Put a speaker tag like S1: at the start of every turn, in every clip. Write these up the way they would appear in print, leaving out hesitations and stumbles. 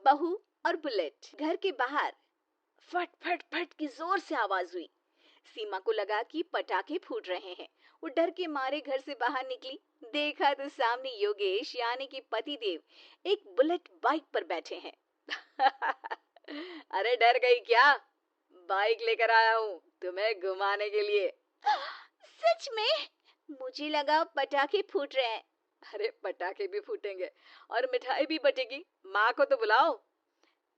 S1: बहू और बुलेट। घर के बाहर फट फट फट की जोर से आवाज हुई। सीमा को लगा कि पटाखे फूट रहे हैं। वो डर के मारे घर से बाहर निकली। देखा तो सामने योगेश यानी कि पतिदेव एक बुलेट बाइक पर बैठे हैं। अरे डर गई क्या? बाइक लेकर आया हूँ तुम्हें घुमाने के लिए। सच में? मुझे लगा पटाखे फूट रहे हैं। अरे पटाखे भी फूटेंगे और मिठाई भी बटेगी। माँ को तो बुलाओ।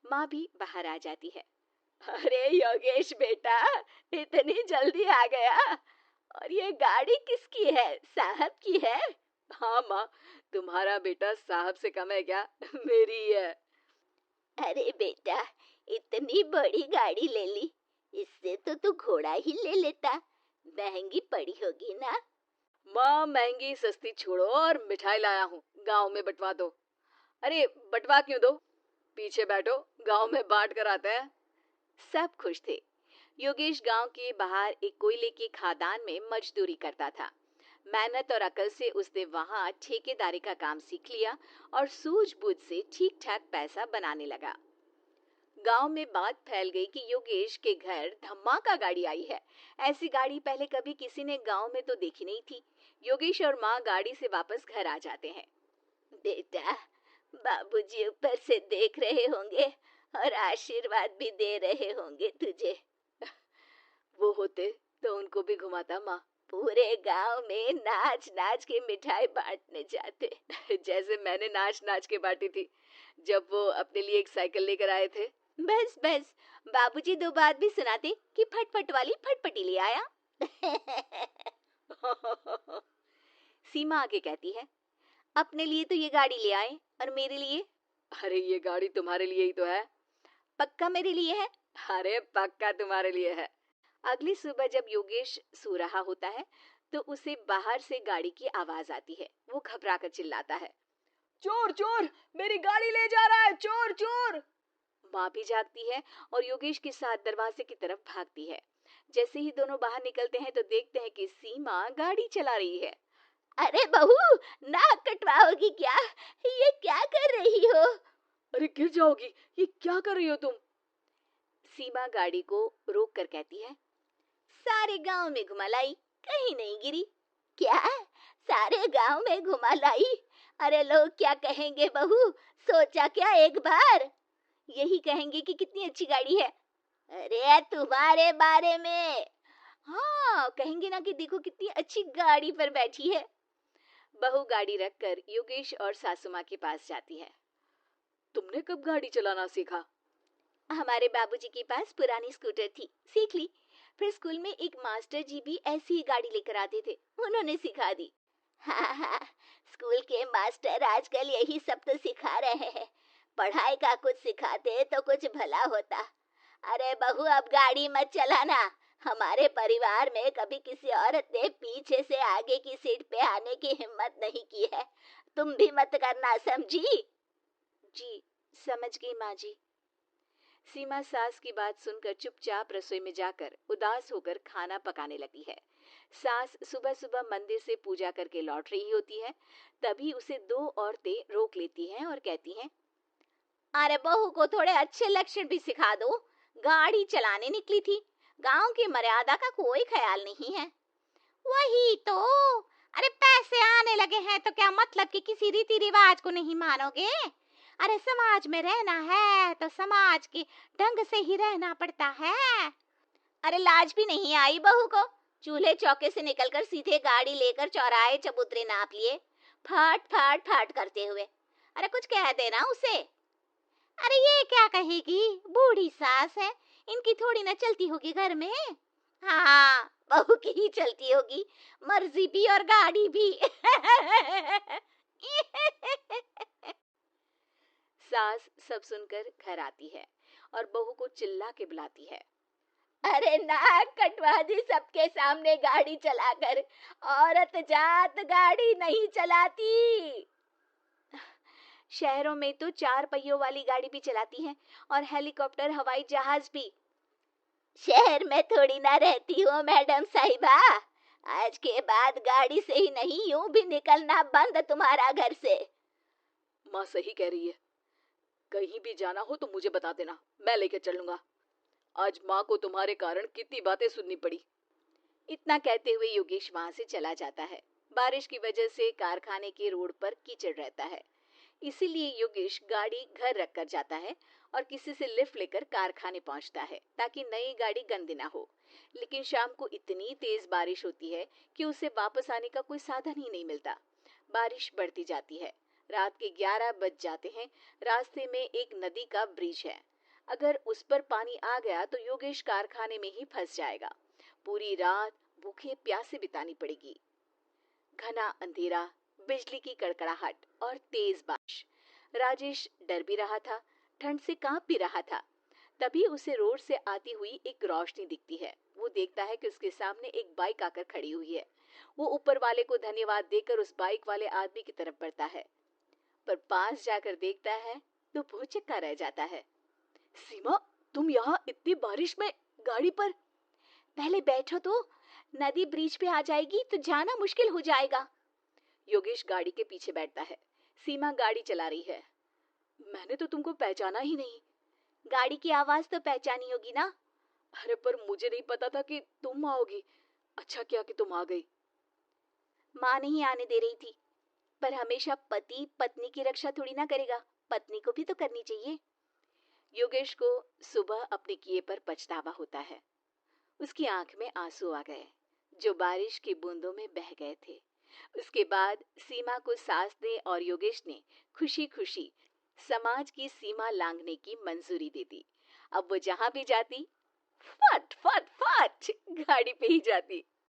S1: माँ भी बाहर आ जाती है। अरे योगेश बेटा, इतनी जल्दी आ गया। और ये गाड़ी किसकी है? साहब की है? हाँ माँ, तुम्हारा बेटा साहब से कम है क्या? मेरी ही है। अरे बेटा, इतनी बड़ी गाड़ी ले ली, इससे तो तू घोड़ा ही ले लेता। महंगी पड़ी होगी ना? माँ महंगी सस्ती छोड़ो और मिठाई लाया हूँ, गांव में बंटवा दो। अरे बंटवा क्यों दो? पीछे बैठो, गांव में बांट कर आते हैं। सब खुश थे। योगेश गांव के बाहर एक कोयले के खदान में मजदूरी करता था। मेहनत और अकल से उसने वहां ठेकेदारी का काम सीख लिया और सूझबूझ से ठीक ठाक पैसा बनाने लगा। गांव में बात फैल गई कि योगेश के घर धमाका गाड़ी आई है। ऐसी गाड़ी पहले कभी किसी ने गांव में तो देखी नहीं थी। योगेश और माँ गाड़ी से वापस घर आ जाते हैं। बेटा, बाबूजी ऊपर से देख रहे होंगे और आशीर्वाद भी दे रहे होंगे तुझे। वो होते तो उनको भी घुमाता माँ। पूरे गांव में नाच नाच के मिठाई बांटने जाते। जैसे मैंने नाच नाच के बांटी थी जब वो अपने लिए एक साइकिल लेकर आए थे। बस बस, बाबूजी दो बात भी सुनाते कि फटफट वाली फटफटी ले आया। सीमा आगे कहती है, अपने लिए तो ये गाड़ी ले आए और मेरे लिए? अरे ये गाड़ी तुम्हारे लिए ही तो है। पक्का मेरे लिए है? अरे पक्का तुम्हारे लिए है। अगली सुबह जब योगेश सो रहा होता है तो उसे बाहर से गाड़ी की आवाज आती है। वो घबरा कर चिल्लाता है, चोर चोर, मेरी गाड़ी ले जा रहा है, चोर चोर। माँ भी जागती है और योगेश के साथ दरवाजे की तरफ भागती है। जैसे ही दोनों बाहर निकलते हैं तो देखते हैं कि सीमा गाड़ी चला रही है। अरे बहू, नाक कटवाओगी क्या? ये क्या कर रही हो? अरे गिर जाओगी, ये क्या कर रही हो तुम? सीमा गाड़ी को रोक कर कहती है, सारे गांव में घुमा लाई, कहीं नहीं गिरी। क्या? सारे गांव में घुमा लाई? अरे लोग क्या कहेंगे बहू? सोचा क्या एक बार? यही कहेंगे कि कितनी अच्छी गाड़ी है। अरे तुम्हारे बारे में। हाँ, कहेंगे ना कि देखो कितनी अच्छी गाड़ी पर बैठी है। बहू गाड़ी रखकर योगेश और सासू माँ के पास जाती है। तुमने कब गाड़ी चलाना सीखा? हमारे बाबूजी के पास पुरानी स्कूटर थी, सीख ली। फिर स्कूल में एक मास्टर जी भी ऐसी ही गाड़ी लेकर आते थे, उन्होंने सिखा दी। हाँ हाँ, स्कूल के मास्टर आजकल यही सब तो सिखा रहे हैं। पढ़ाई का कुछ सिखाते तो कुछ भला होता। अरे बहू, अब गाड़ी मत चलाना। हमारे परिवार में कभी किसी औरत ने पीछे से आगे की सीट पे आने की हिम्मत नहीं की है। तुम भी मत करना, समझी? जी, समझ गई माँ जी। सीमा सास की बात सुनकर चुपचाप रसोई में जाकर उदास होकर खाना पकाने लगी है। सास सुबह सुबह मंदिर से पूजा करके लौट रही होती है। तभी उसे दो औरतें रोक लेती हैं और कहती हैं, अरे बहू को थोड़े अच्छे लक्षण भी सिखा दो। गाड़ी चलाने निकली थी, गांव की मर्यादा का कोई ख्याल नहीं है। वही तो। अरे पैसे आने लगे हैं तो क्या मतलब कि किसी रीति रिवाज को नहीं मानोगे? अरे समाज में रहना है तो समाज के ढंग से ही रहना पड़ता है। अरे लाज भी नहीं आई बहू को? चूल्हे चौके से निकलकर सीधे गाड़ी लेकर चौराहे चबूतरे नाप लिए, फाट फाट फाट करते हुए। अरे कुछ कह देना उसे। अरे ये क्या कहेगी, बूढ़ी सास है, इनकी थोड़ी ना चलती होगी घर में। हाँ, बहू की ही चलती होगी, मर्जी भी और गाड़ी भी। सास सब सुनकर घर आती है और बहू को चिल्ला के बुलाती है, अरे नाक कटवा दी सबके सामने गाड़ी चलाकर। औरत जात गाड़ी नहीं चलाती। शहरों में तो 4 पहियों वाली गाड़ी भी चलाती हैं और हेलीकॉप्टर, हवाई जहाज भी। शहर में थोड़ी ना रहती हो मैडम साहिबा। आज के बाद गाड़ी से ही नहीं, यूं भी निकलना बंद तुम्हारा घर से। माँ सही कह रही है, कहीं भी जाना हो तो मुझे बता देना, मैं लेके चलूंगा। आज माँ को तुम्हारे कारण कितनी बातें सुननी पड़ी। इतना कहते हुए योगेश वहां से चला जाता है। बारिश की वजह से कारखाने के रोड पर कीचड़ रहता है, इसीलिए योगेश गाड़ी घर रख कर जाता है और किसी से लिफ्ट लेकर कारखाने पहुंचता है ताकि नई गाड़ी गंदी ना हो। लेकिन शाम को इतनी तेज बारिश होती है कि उसे वापस आने का कोई साधन ही नहीं मिलता। बारिश बढ़ती जाती है। रात के 11 बज जाते हैं। रास्ते में एक नदी का ब्रिज है। अगर उस पर पानी आ गया तो योगेश कारखाने में ही फंस जाएगा। पूरी रात भूखे प्यासे बितानी पड़ेगी। घना अंधेरा, बिजली की कड़कड़ाहट और तेज बारिश। राजेश डर भी रहा था, ठंड से कांप भी रहा था। तभी उसे रोड से आती हुई एक रोशनी दिखती है। वो देखता है कि उसके सामने एक बाइक आकर खड़ी हुई है। वो ऊपर वाले को धन्यवाद देकर उस बाइक वाले आदमी की तरफ बढ़ता है, पर पास जाकर देखता है तो भौचक्का रह जाता है। सीमा, तुम यहाँ इतनी बारिश में गाड़ी पर? पहले बैठो तो, नदी ब्रिज पे आ जाएगी तो जाना मुश्किल हो जाएगा। योगेश गाड़ी के पीछे बैठता है। सीमा गाड़ी चला रही है। मैंने तो तुमको पहचाना ही नहीं। गाड़ी की आवाज तो पहचानी होगी ना। अरे पर मुझे नहीं पता था कि तुम आओगी। अच्छा किया कि तुम आ गई। माँ नहीं आने दे रही थी, पर हमेशा पति पत्नी की रक्षा थोड़ी ना करेगा, पत्नी को भी तो करनी चाहिए। योगेश को सुबह अपने किए पर पछतावा होता है। उसकी आंख में आंसू आ गए जो बारिश की बूंदों में बह गए थे। उसके बाद सीमा को सास ने और योगेश ने खुशी खुशी समाज की सीमा लांघने की मंजूरी दे दी। अब वो जहां भी जाती फट फट फट गाड़ी पे ही जाती।